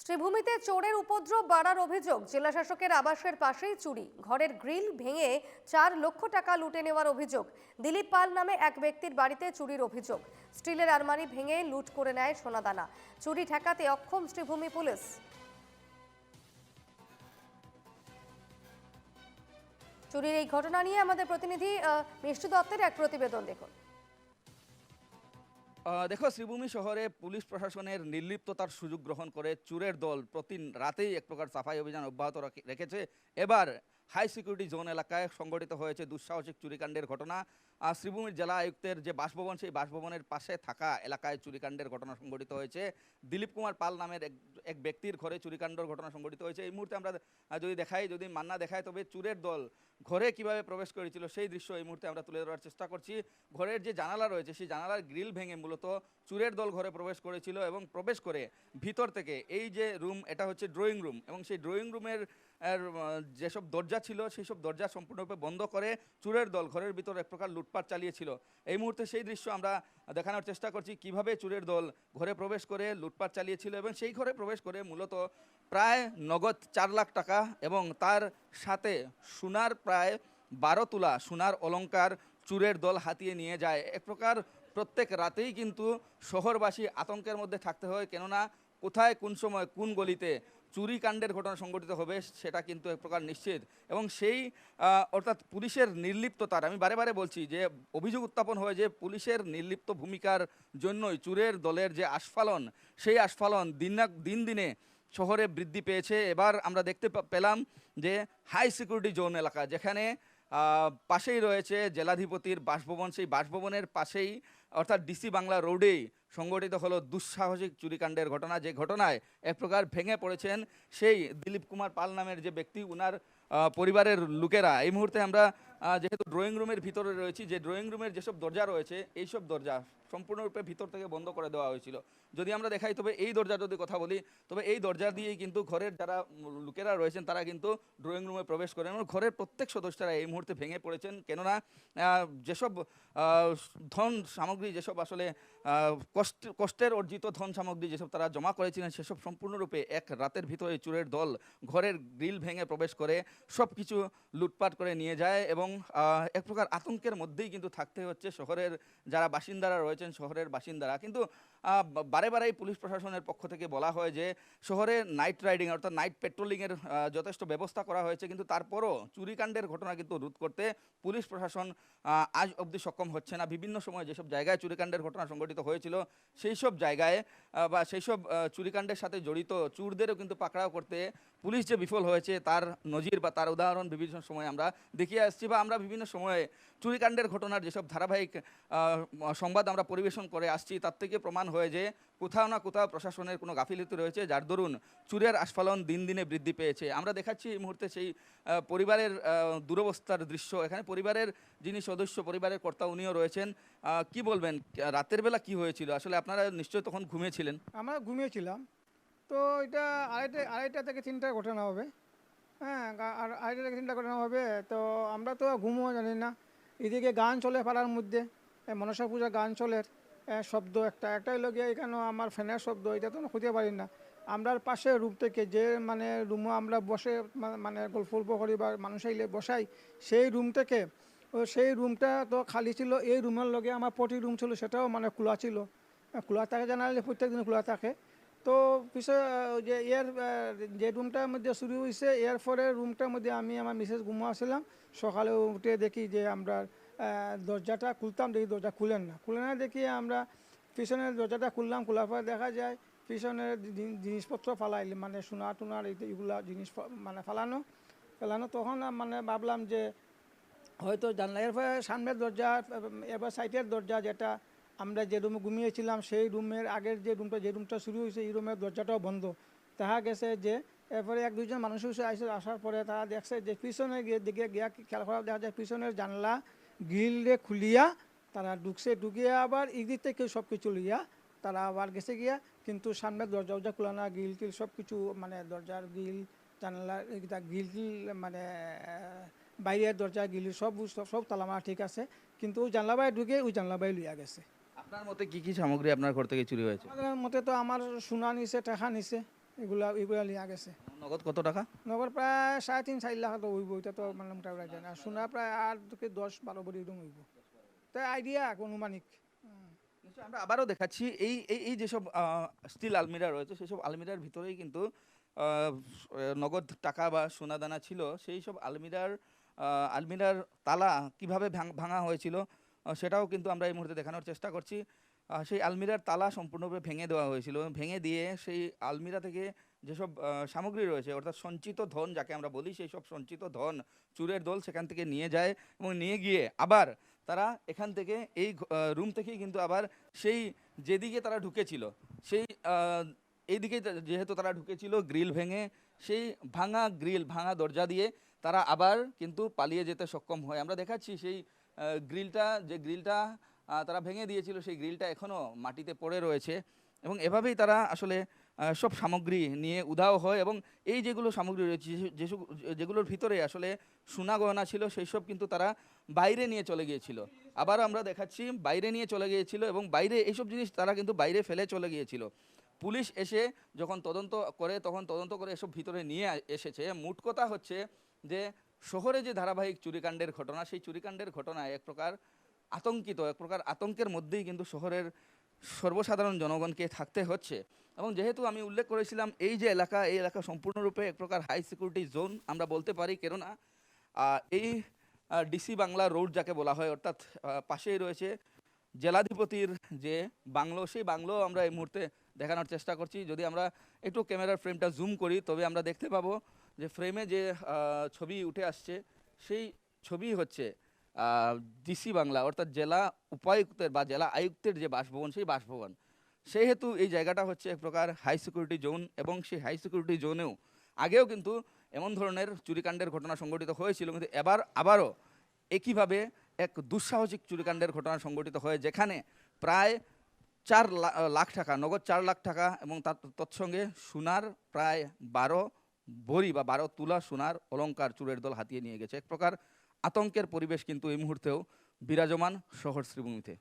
শ্রীভূমিতে চোরের উপদ্রব বাড়ার অভিযোগ। জেলাশাসকের আবাসের পাশেই চুরি, ঘরের গ্রিল ভেঙে 4 লক্ষ টাকা লুটে নেওয়ার অভিযোগ। দিলীপ পাল নামে এক ব্যক্তির বাড়িতে চুরির অভিযোগ। স্টিলের আলমারি ভেঙে লুট করে নেয় সোনাদানা। চুরি ঠেকাতে অক্ষম শ্রীভূমি পুলিশ। চুরির এই ঘটনা নিয়ে আমাদের প্রতিনিধি মিষ্টু দত্তের এক প্রতিবেদন দেখুন। দেখো, শ্রীভূমি শহরে পুলিশ প্রশাসনের নির্লিপ্ততার সুযোগ গ্রহণ করে চোরের দল প্রতি রাতেই এক প্রকার সাফাই অভিযান অব্যাহত রেখেছে। এবার হাই সিকিউরিটি জোন এলাকায় সংঘটিত হয়েছে দুঃসাহসিক চুরিকাণ্ডের ঘটনা। শ্রীভূমির জেলা আয়ুক্তের যে বাসভবন, সেই বাসভবনের পাশে থাকা এলাকায় চুরিকাণ্ডের ঘটনা সংঘটিত হয়েছে। দিলীপ কুমার পাল নামের এক ব্যক্তির ঘরে চুরিকাণ্ডের ঘটনা সংঘটিত হয়েছে। এই মুহূর্তে আমরা যদি মান্না দেখাই, তবে চোরের দল ঘরে কিভাবে প্রবেশ করেছিল সেই দৃশ্য এই মুহূর্তে আমরা তুলে ধরার চেষ্টা করছি। ঘরের যে জানালা রয়েছে, সেই জানালার গ্রিল ভেঙে মূলত চোরের দল ঘরে প্রবেশ করেছিল এবং প্রবেশ করে ভিতর থেকে এই যে রুম, এটা হচ্ছে ড্রয়িং রুম, এবং সেই ড্রয়িং রুমের যেসব দরজা ছিল সেই সব দরজা সম্পূর্ণরূপে বন্ধ করে চোরের দল ঘরের ভিতর এক প্রকার লুটপাট চালিয়েছিল। এই মুহূর্তে সেই দৃশ্য আমরা দেখানোর চেষ্টা করছি, কিভাবে চোরের দল ঘরে প্রবেশ করে লুটপাট চালিয়েছিল। এবং সেই ঘরে প্রবেশ করে মূলত প্রায় নগদ 4 লাখ টাকা এবং তার সাথে সোনার প্রায় 12 তোলা সোনার অলংকার চোরের দল হাতিয়ে নিয়ে যায়। এক প্রকার প্রত্যেক রাতেই কিন্তু শহরবাসী আতঙ্কের মধ্যে থাকতে হয়, কেননা কোথায় কোন সময় কোন গলিতে চুরি কাণ্ডের ঘটনা সংঘটিত হবে সেটা কিন্তু এক প্রকার নিশ্চিত। এবং সেই অর্থাৎ পুলিশের নির্লিপ্ততার, আমি বারে বারে বলছি যে অভিযোগ উত্থাপন হয় যে পুলিশের নির্লিপ্ত ভূমিকার জন্যই চোরের দলের যে আস্ফালন, সেই আস্ফালন দিন দিনে শহরে বৃদ্ধি পেয়েছে। এবার আমরা দেখতে পেলাম যে হাই সিকিউরিটি জোন এলাকা, যেখানে পাশেই রয়েছে জেলাধিপতির বাসভবন, সেই বাসভবনের পাশেই অর্থাৎ ডিসি বাংলা রোডেই সংগঠিত হলো দুঃসাহসিক চুরিকাণ্ডের ঘটনা, যে ঘটনায় এক প্রকার ভেঙে পড়েছেন সেই দিলীপ কুমার পাল নামের যে ব্যক্তি, উনার পরিবারের লোকেরা। এই মুহূর্তে আমরা যেহেতু ড্রয়িং রুমের ভিতরে রয়েছি, যে ড্রয়িং রুমের যেসব দরজা রয়েছে এইসব দরজা সম্পূর্ণরূপে ভিতর থেকে বন্ধ করে দেওয়া হয়েছিল। যদি আমরা দেখাই, তবে এই দরজা যদি কথা বলি, তবে এই দরজা দিয়েই কিন্তু ঘরের যারা লোকেরা রয়েছেন তারা কিন্তু ড্রয়িং রুমে প্রবেশ করেন এবং ঘরের প্রত্যেক সদস্যরা এই মুহূর্তে ভেঙে পড়েছেন। কেননা যেসব ধন সামগ্রী, যেসব আসলে কষ্টের অর্জিত ধন সামগ্রী যেসব তারা জমা করেছিলেন, সেসব সম্পূর্ণরূপে এক রাতের ভিতরে চোরের দল ঘরের গ্রিল ভেঙে প্রবেশ করে সব কিছু লুটপাট করে নিয়ে যায়। এবং এক প্রকার আতঙ্কের মধ্যেই কিন্তু থাকতে হচ্ছে শহরের যারা বাসিন্দারা রয়েছেন, শহরের বাসিন্দারা। কিন্তু বারে বারেই পুলিশ প্রশাসনের পক্ষ থেকে বলা হয় যে শহরে নাইট রাইডিং অর্থাৎ নাইট পেট্রোলিংয়ের যথেষ্ট ব্যবস্থা করা হয়েছে, কিন্তু তারপরও চুরিকাণ্ডের ঘটনা কিন্তু রোধ করতে পুলিশ প্রশাসন আজ অবধি সক্ষম হচ্ছে না। বিভিন্ন সময় যেসব জায়গায় চুরিকাণ্ডের ঘটনা সংঘটিত হয়েছিল সেই সব জায়গায় বা সেই সব চুরিকাণ্ডের সাথে জড়িত চোরদেরও কিন্তু পাকড়াও করতে পুলিশ যে বিফল হয়েছে তার নজির বা তার উদাহরণ বিভিন্ন সময় আমরা দেখিয়ে আসছি, বা আমরা বিভিন্ন সময়ে চুরিকাণ্ডের ঘটনার যেসব ধারাবাহিক সংবাদ আমরা পরিবেশন করে আসছি, তার থেকে প্রমাণ হয়ে যে কোথাও না কোথাও প্রশাসনের কোনো গাফিলতি রয়েছে, যার দরুন চুরের আস্ফালন দিন দিনে বৃদ্ধি পেয়েছে। আমরা দেখাচ্ছি এই মুহূর্তে সেই পরিবারের দুরবস্থার দৃশ্য। এখানে পরিবারের যিনি সদস্য, পরিবারের কর্তা, উনিও রয়েছেন। কি বলবেন, রাতের বেলা কি হয়েছিল? আসলে আপনারা নিশ্চয়ই তখন ঘুমিয়েছিলেন। আমরা ঘুমিয়েছিলাম, তো এটা আড়াইটা থেকে 3টার ঘটনা হবে। হ্যাঁ, আর 2:30 থেকে 3টা ঘটনা হবে। তো আমরা তো ঘুমও জানি না। এদিকে গান চলে পাড়ার মধ্যে, মনসা পূজা গান চলে, শব্দ একটাই লোক এখানে আমার ফ্যানের শব্দ, এটা তো খুঁজে পারি না। আমরা পাশে রুম থেকে যে মানে রুমে আমরা বসে মানে গল্প করি বা মানুষ আইলে বসাই, সেই রুম থেকে সেই রুমটা তো খালি ছিল। এই রুমের লগে আমার পটি রুম ছিল, সেটাও মানে খোলা ছিল। খোলা থাকে জানালে প্রত্যেক দিন খোলা থাকে। তো পিছনে যে যে রুমটার মধ্যে শুরু হয়েছে, এর পরে রুমটার মধ্যে আমি আমার মিসেস ঘুমাচ্ছিলাম। সকালে উঠে দেখি যে আমরা দরজাটা খুলতাম, দেখি দরজা খুলে না দেখি আমরা পিছনের দরজাটা খুললাম। খোলার পরে দেখা যায় পিছনের জিনিসপত্র ফালাইলে মানে সোনা টোনার এইগুলা জিনিস মানে ফেলানো। তখন মানে ভাবলাম যে হয়তো জানলা, এর পরে সামনের দরজা, এবার সাইডের দরজা, যেটা আমরা যে রুমে ঘুমিয়েছিলাম সেই রুমের আগের যে রুমটা শুরু হয়েছে, এই রুমের দরজাটাও বন্ধ। দেখা গেছে যে এরপরে 1-2জন মানুষ আসার পরে তারা দেখছে যে পিছনে দিকে গিয়া খেয়াল করা দেখা যায় পিছনের জানলা গ্রিলে খুলিয়া তারা ঢুকিয়ে আবার এদিক থেকে সব কিছু লইয়া তারা আবার গেছে গিয়া। কিন্তু সামনের দরজা খোলা না, গ্রিল টিল সব কিছু মানে দরজার গ্রিল, জানলার গ্রিল মানে বাইরের দরজা গ্রিল সব তালামারা ঠিক আছে, কিন্তু ওই জানলা বাইরে ঢুকে ওই জানলা বাইরে লইয়া গেছে। আপনার মতে কি কি সামগ্রী আপনার ঘর থেকে চুরি হয়েছে? আমার মতে তো আমার সোনা নিছে, টাকা নিছে, এগুলা লিয়া গেছে। নগদ কত টাকা? নগর প্রায় 3.5-4 লাখ তো হইব, এটা তো মানে মোটামুটি জানি। আর সোনা প্রায় 8 থেকে 10-12 ভরি এরকম হইব। তাই আইডিয়া অনুমানিক। নিশ্চয়ই আমরা আবারও দেখাচ্ছি এই এই এই যেসব স্টিল আলমিরা রয়েছে সেসব আলমিরার ভিতরেই কিন্তু নগদ টাকা বা সোনাদানা ছিল। সেই সব আলমিরার তালা কিভাবে ভাঙা হয়েছিল সেটাও কিন্তু আমরা এই মুহূর্তে দেখানোর চেষ্টা করছি। সেই আলমিরার তালা সম্পূর্ণভাবে ভেঙে দেওয়া হয়েছিল। ভেঙে দিয়ে সেই আলমিরা থেকে যেসব সামগ্রী রয়েছে অর্থাৎ সঞ্চিত ধন যাকে আমরা বলি, সেই সব সঞ্চিত ধন চোরের দল সেখান থেকে নিয়ে যায় এবং নিয়ে গিয়ে আবার তারা এখান থেকে এই রুম থেকেই কিন্তু আবার সেই যেদিকে তারা ঢুকেছিল সেই এইদিকে যেহেতু তারা ঢুকেছিল গ্রিল ভেঙে, সেই ভাঙা দরজা দিয়ে তারা আবার কিন্তু পালিয়ে যেতে সক্ষম হয়। আমরা দেখাচ্ছি সেই গ্রিলটা তারা ভেঙে দিয়েছিল, সেই গ্রিলটা এখনও মাটিতে পড়ে রয়েছে এবং এভাবেই তারা আসলে সব সামগ্রী নিয়ে উধাও হয়। এবং এই যেগুলো সামগ্রী রয়েছে যেগুলোর ভিতরে আসলে সোনা গয়না ছিল সেই সব কিন্তু তারা বাইরে নিয়ে চলে গিয়েছিল। আবার আমরা দেখাচ্ছি বাইরে নিয়ে চলে গিয়েছিল এবং বাইরে এইসব জিনিস তারা কিন্তু বাইরে ফেলে চলে গিয়েছিল। পুলিশ এসে যখন তদন্ত করে এসব ভিতরে নিয়ে এসেছে। মোট কথা হচ্ছে যে শহরে যে ধারাবাহিক চুরিকাণ্ডের ঘটনা, সেই চুরিকাণ্ডের ঘটনায় এক প্রকার আতঙ্কের মধ্যেই কিন্তু শহরের সর্বসাধারণ জনগণকে থাকতে হচ্ছে। এবং যেহেতু আমি উল্লেখ করেছিলাম এই এলাকা সম্পূর্ণরূপে এক প্রকার হাই সিকিউরিটি জোন আমরা বলতে পারি, কেননা এই ডিসি বাংলা রোড যাকে বলা হয়, অর্থাৎ পাশেই রয়েছে জেলাধিপতির যে বাংলো, সেই বাংলো আমরা এই মুহূর্তে দেখানোর চেষ্টা করছি। যদি আমরা একটু ক্যামেরার ফ্রেমটা জুম করি তবে আমরা দেখতে পাবো যে ফ্রেমে যে ছবি উঠে আসছে সেই ছবি হচ্ছে ডিসি বাংলা অর্থাৎ জেলা উপায়ুক্তের বা জেলা আয়ুক্তের যে বাসভবন, সেই বাসভবন। সেহেতু এই জায়গাটা হচ্ছে এক প্রকার হাই সিকিউরিটি জোন এবং সেই হাই সিকিউরিটি জোনেও আগেও কিন্তু এমন ধরনের চুরিকাণ্ডের ঘটনা সংঘটিত হয়েছিল, কিন্তু আবারও একইভাবে এক দুঃসাহসিক চুরিকাণ্ডের ঘটনা সংঘটিত হয়, যেখানে প্রায় 4 লাখ টাকা নগদ 4 লাখ টাকা এবং তৎসঙ্গে সোনার প্রায় 12 ভরি বা 12 তুলা সোনার অলংকার চোরের দল হাতিয়ে নিয়ে গেছে। এক প্রকার আতঙ্কের পরিবেশ কিন্তু এই মুহূর্তেও বিরাজমান শহর শ্রীভূমিতে।